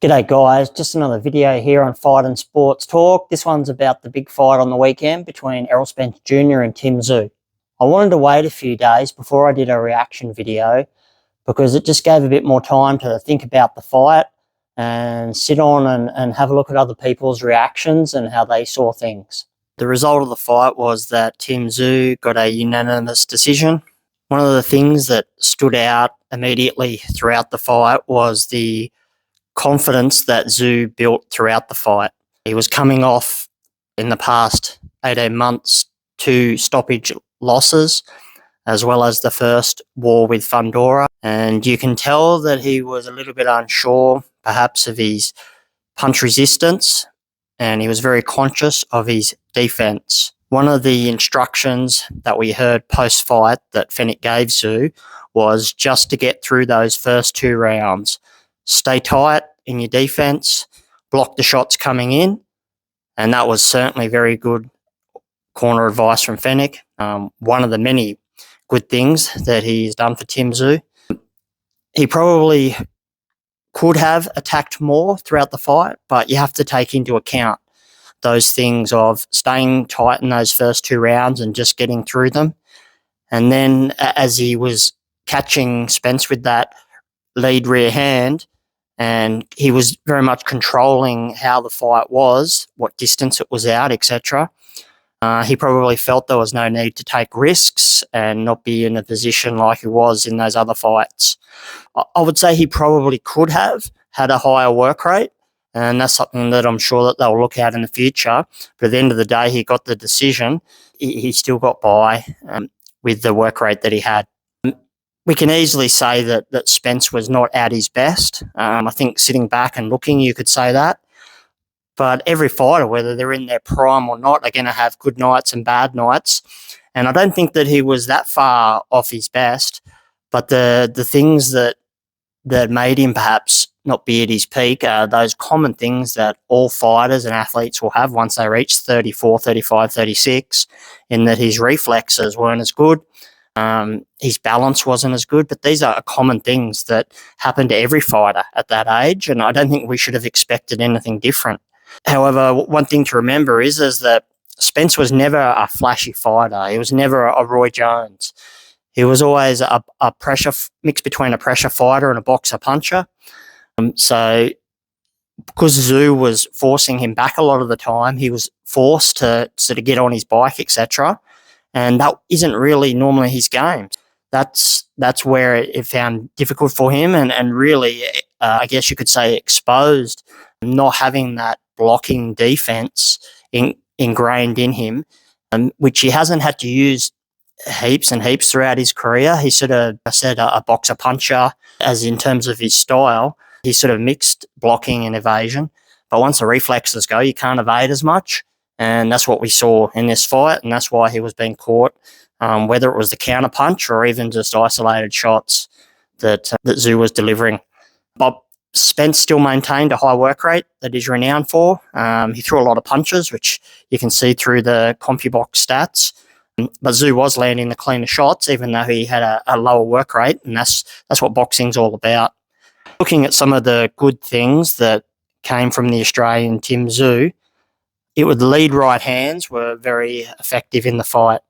G'day guys, just another video here on Fight and Sports Talk. This one's about the big fight on the weekend between Errol Spence Jr and Tim Tszyu. I wanted to wait a few days before I did a reaction video because it just gave a bit more time to think about the fight and sit on and have a look at other people's reactions and how they saw things. The result of the fight was that Tim Tszyu got a unanimous decision. One of the things that stood out immediately throughout the fight was the confidence that Tszyu built throughout the fight. He was coming off in the past 18 months 2 stoppage losses, as well as the first war with Fundora. And you can tell that he was a little bit unsure, perhaps, of his punch resistance, and he was very conscious of his defense. One of the instructions that we heard post-fight that Fenech gave Tszyu was just to get through those first 2 rounds. Stay tight in your defense, block the shots coming in, and that was certainly very good corner advice from Fenech. One of the many good things that he's done for Tim Tszyu. He probably could have attacked more throughout the fight, but you have to take into account those things of staying tight in those first 2 rounds and just getting through them. And then as he was catching Spence with that lead rear hand, and he was very much controlling how the fight was, what distance it was out, etc. He probably felt there was no need to take risks and not be in a position like he was in those other fights. I would say he probably could have had a higher work rate, and that's something that I'm sure that they'll look at in the future. But at the end of the day, he got the decision. He still got by with the work rate that he had. We can easily say that Spence was not at his best. I think sitting back and looking, you could say that. But every fighter, whether they're in their prime or not, are going to have good nights and bad nights. And I don't think that he was that far off his best. But the things that made him perhaps not be at his peak are those common things that all fighters and athletes will have once they reach 34, 35, 36, in that his reflexes weren't as good. His balance wasn't as good, but these are common things that happen to every fighter at that age, and I don't think we should have expected anything different. However, one thing to remember is that Spence was never a flashy fighter. He was never a Roy Jones. He was always a pressure mix between a pressure fighter and a boxer puncher. So because Tszyu was forcing him back a lot of the time, he was forced to sort of get on his bike, etc. And that isn't really normally his game. That's where it found difficult for him, and really, I guess you could say, exposed not having that blocking defense ingrained in him, which he hasn't had to use heaps and heaps throughout his career. He's sort of, I said, a boxer puncher, as in terms of his style. He's sort of mixed blocking and evasion. But once the reflexes go, you can't evade as much. And that's what we saw in this fight, and that's why he was being caught, whether it was the counter punch or even just isolated shots that Tszyu was delivering. But Spence still maintained a high work rate that he's renowned for. He threw a lot of punches, which you can see through the CompuBox stats. But Tszyu was landing the cleaner shots, even though he had a lower work rate, and that's what boxing's all about. Looking at some of the good things that came from the Australian Tim Tszyu, the lead right hands were very effective in the fight.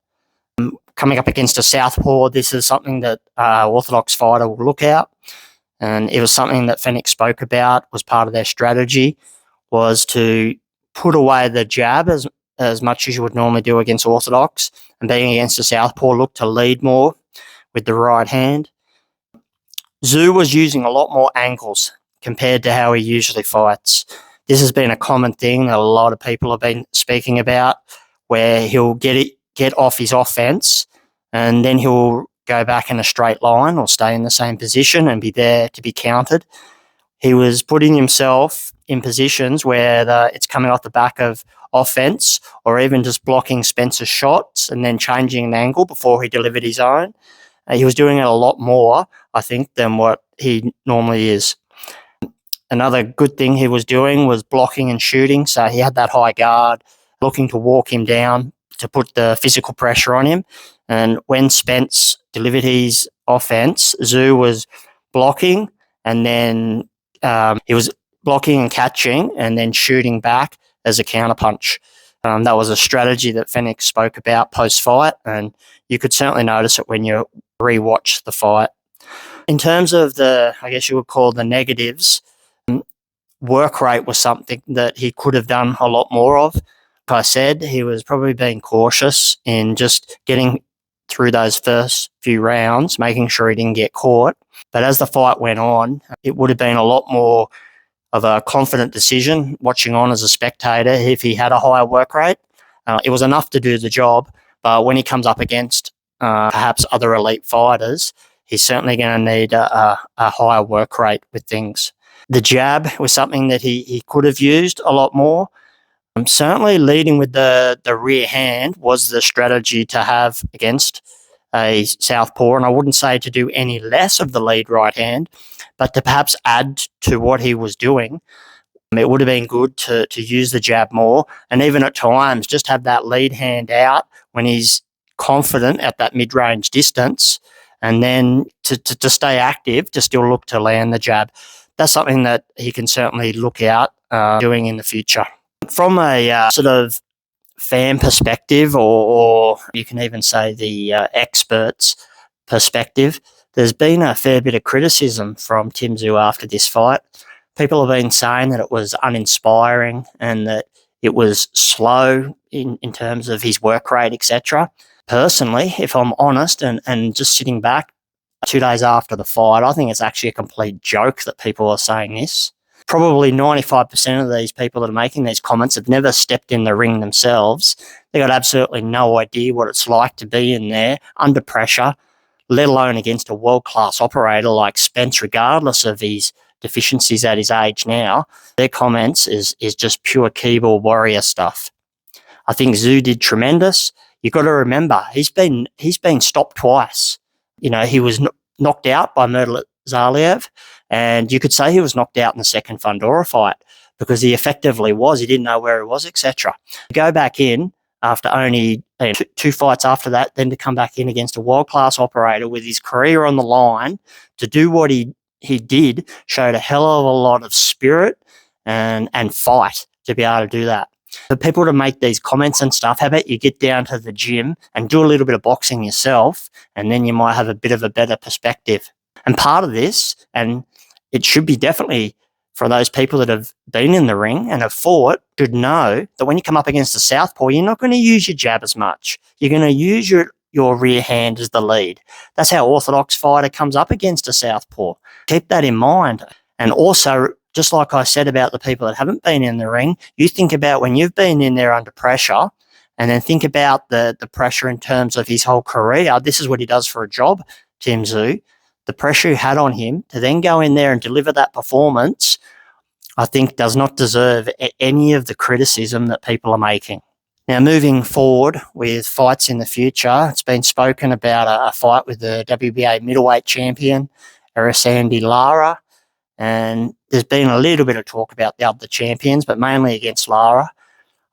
Coming up against a southpaw, this is something that orthodox fighter will look out, and it was something that Fenech spoke about, was part of their strategy, was to put away the jab as much as you would normally do against orthodox, and being against a southpaw, look to lead more with the right hand. Tszyu was using a lot more angles compared to how he usually fights. This has been a common thing that a lot of people have been speaking about, where he'll get off his offense and then he'll go back in a straight line or stay in the same position and be there to be countered. He was putting himself in positions where it's coming off the back of offense, or even just blocking Spence's shots and then changing an angle before he delivered his own. He was doing it a lot more, I think, than what he normally is. Another good thing he was doing was blocking and shooting. So he had that high guard, looking to walk him down to put the physical pressure on him. And when Spence delivered his offense, Tszyu was blocking, and then he was blocking and catching and then shooting back as a counterpunch. That was a strategy that Fenech spoke about post-fight, and you could certainly notice it when you rewatch the fight. In terms of I guess you would call the negatives, work rate was something that he could have done a lot more of. Like I said, he was probably being cautious in just getting through those first few rounds, making sure he didn't get caught. But as the fight went on, it would have been a lot more of a confident decision watching on as a spectator if he had a higher work rate. It was enough to do the job, but when he comes up against perhaps other elite fighters, he's certainly going to need a higher work rate with things. The jab was something that he could have used a lot more. Certainly leading with the rear hand was the strategy to have against a southpaw, and I wouldn't say to do any less of the lead right hand, but to perhaps add to what he was doing. It would have been good to use the jab more, and even at times just have that lead hand out when he's confident at that mid-range distance, and then to stay active, to still look to land the jab. That's something that he can certainly look out doing in the future. From a sort of fan perspective, or you can even say the experts' perspective, there's been a fair bit of criticism from Tim Tszyu after this fight. People have been saying that it was uninspiring and that it was slow in terms of his work rate, etc. Personally, if I'm honest, and just sitting back 2 days after the fight, I think it's actually a complete joke that people are saying this. Probably 95% of these people that are making these comments have never stepped in the ring themselves. They got absolutely no idea what it's like to be in there under pressure, let alone against a world-class operator like Spence, regardless of his deficiencies at his age now. Their comments is just pure keyboard warrior stuff. I think Tszyu did tremendous. You've got to remember, he's been stopped twice. You know, he was knocked out by Murtazaliev, and you could say he was knocked out in the second Fundora fight because he effectively was. He didn't know where he was, etc. Go back in after only two fights after that, then to come back in against a world-class operator with his career on the line to do what he did, showed a hell of a lot of spirit and fight to be able to do that. For people to make these comments and stuff, how about you get down to the gym and do a little bit of boxing yourself, and then you might have a bit of a better perspective. And part of this, and it should be definitely for those people that have been in the ring and have fought, should know that when you come up against a southpaw, you're not going to use your jab as much. You're going to use your rear hand as the lead. That's how orthodox fighter comes up against a southpaw. Keep that in mind. And also, just like I said about the people that haven't been in the ring, you think about when you've been in there under pressure, and then think about the pressure in terms of his whole career. This is what he does for a job, Tim Tszyu. The pressure he had on him to then go in there and deliver that performance, I think does not deserve any of the criticism that people are making. Now, moving forward with fights in the future, it's been spoken about a fight with the WBA middleweight champion, Errol Lara, and there's been a little bit of talk about the other champions, but mainly against Lara.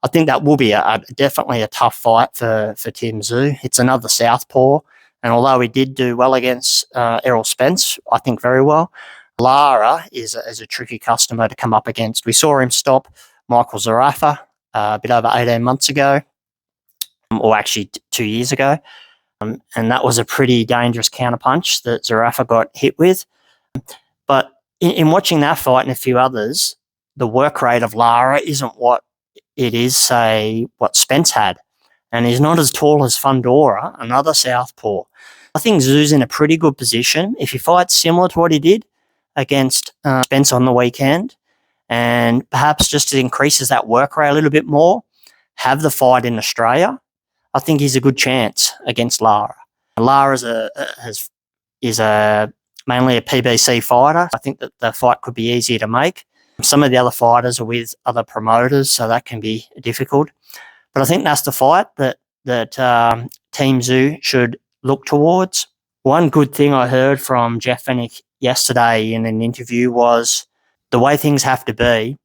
I think that will be definitely a tough fight for Tim Tszyu. It's another southpaw, and although he did do well against Errol Spence, I think very well, Lara is a tricky customer to come up against. We saw him stop Michael Zarafa a bit over 18 months ago, or actually 2 years ago, and that was a pretty dangerous counterpunch that Zarafa got hit with. But in watching that fight and a few others, the work rate of Lara isn't what it is, say, what Spence had. And he's not as tall as Fundora, another southpaw. I think Tszyu's in a pretty good position. If he fights similar to what he did against Spence on the weekend, and perhaps just increases that work rate a little bit more, have the fight in Australia, I think he's a good chance against Lara. Lara is mainly a PBC fighter. I think that the fight could be easier to make. Some of the other fighters are with other promoters, so that can be difficult. But I think that's the fight that Team Tszyu should look towards. One good thing I heard from Jeff Fenech yesterday in an interview was the way things have to be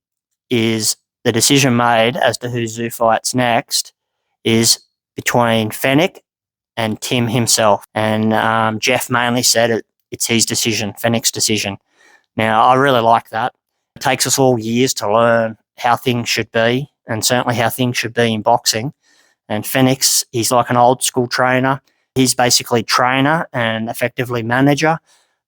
is the decision made as to who Tszyu fights next is between Fenech and Tim himself. And Jeff mainly said it's his decision, Fenech's decision. Now, I really like that. It takes us all years to learn how things should be, and certainly how things should be in boxing. And Fenix, he's like an old school trainer. He's basically trainer and effectively manager.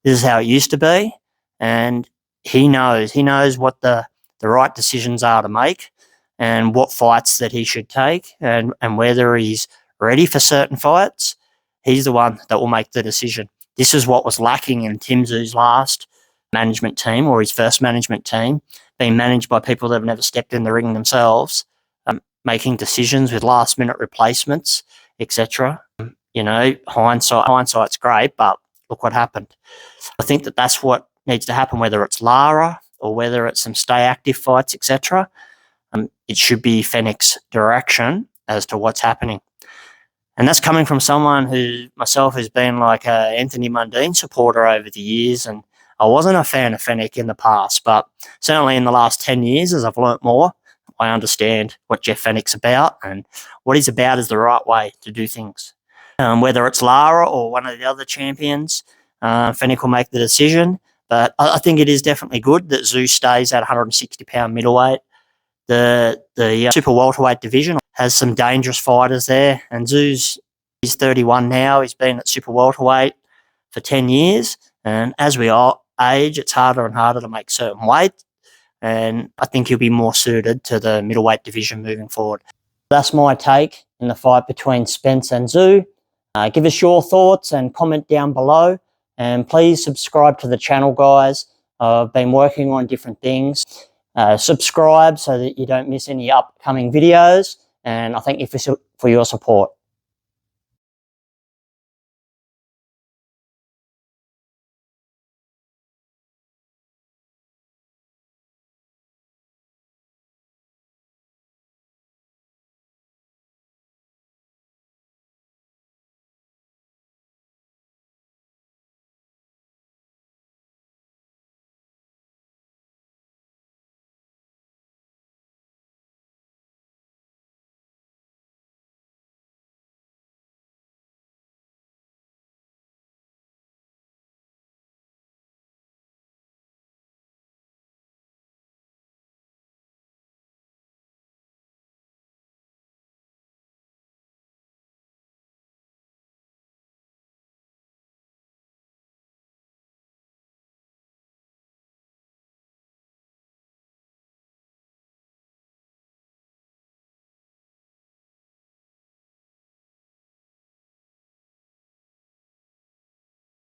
This is how it used to be. And he knows what the right decisions are to make, and what fights that he should take, and whether he's ready for certain fights. He's the one that will make the decision. This is what was lacking in Tim Tszyu's last management team, or his first management team, being managed by people that have never stepped in the ring themselves, making decisions with last-minute replacements, etc. You know, hindsight's great, but look what happened. I think that that's what needs to happen, whether it's Lara or whether it's some stay active fights, etc. It should be Fenix's direction as to what's happening. And that's coming from someone who's been like a Anthony Mundine supporter over the years, and I wasn't a fan of Fenix in the past, but certainly in the last 10 years, as I've learnt more, I understand what Jeff Fenix's about, and what he's about is the right way to do things. Whether it's Lara or one of the other champions, Fenix will make the decision. But I think it is definitely good that Tszyu stays at 160-pound middleweight. The super welterweight division has some dangerous fighters there, and he's 31 now. He's been at super welterweight for 10 years, and as we all age, it's harder and harder to make certain weight, and I think he'll be more suited to the middleweight division moving forward. That's my take in the fight between Spence and Tszyu. Give us your thoughts and comment down below, and please subscribe to the channel, guys. I've been working on different things. Subscribe so that you don't miss any upcoming videos, and I thank you for your support.